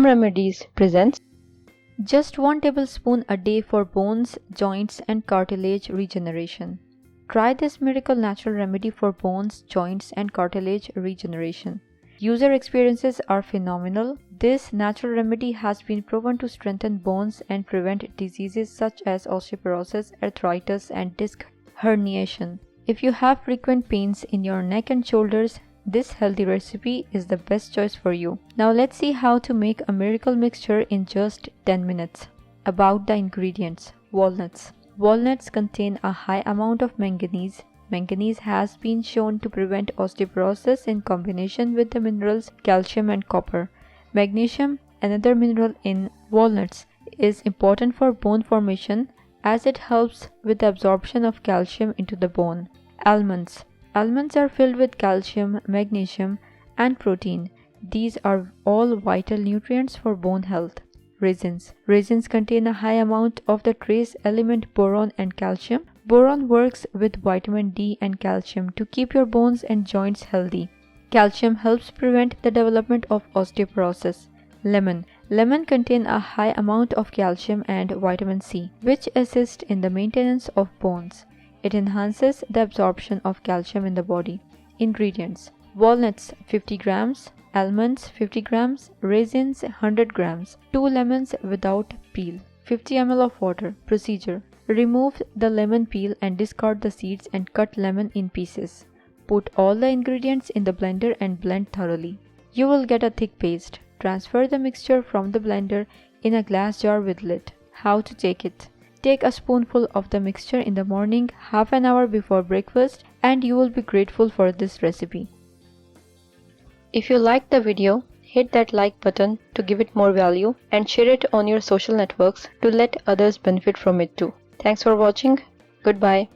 Home Remedies presents Just 1 tablespoon a day for bones, joints and cartilage regeneration. Try this miracle natural remedy for bones, joints and cartilage regeneration. User experiences are phenomenal. This natural remedy has been proven to strengthen bones and prevent diseases such as osteoporosis, arthritis and disc herniation. If you have frequent pains in your neck and shoulders, this healthy recipe is the best choice for you. Now let's see how to make a miracle mixture in just 10 minutes. About the ingredients. Walnuts. Walnuts contain a high amount of manganese. Manganese has been shown to prevent osteoporosis in combination with the minerals calcium and copper. Magnesium, another mineral in walnuts, is important for bone formation as it helps with the absorption of calcium into the bone. Almonds. Almonds are filled with calcium, magnesium, and protein. These are all vital nutrients for bone health. Raisins. Raisins contain a high amount of the trace element boron and calcium. Boron works with vitamin D and calcium to keep your bones and joints healthy. Calcium helps prevent the development of osteoporosis. Lemon. Lemon contain a high amount of calcium and vitamin C, which assist in the maintenance of bones. It enhances the absorption of calcium in the body. Ingredients. Walnuts 50 grams, almonds 50 grams, raisins 100 grams, 2 lemons without peel, 50 ml of water. Procedure. Remove the lemon peel and discard the seeds and cut lemon in pieces. Put all the ingredients in the blender and blend thoroughly. You will get a thick paste. Transfer the mixture from the blender in a glass jar with lid. How to take it. Take a spoonful of the mixture in the morning, half an hour before breakfast, and you will be grateful for this recipe. If you liked the video, hit that like button to give it more value and share it on your social networks to let others benefit from it too. Thanks for watching. Goodbye.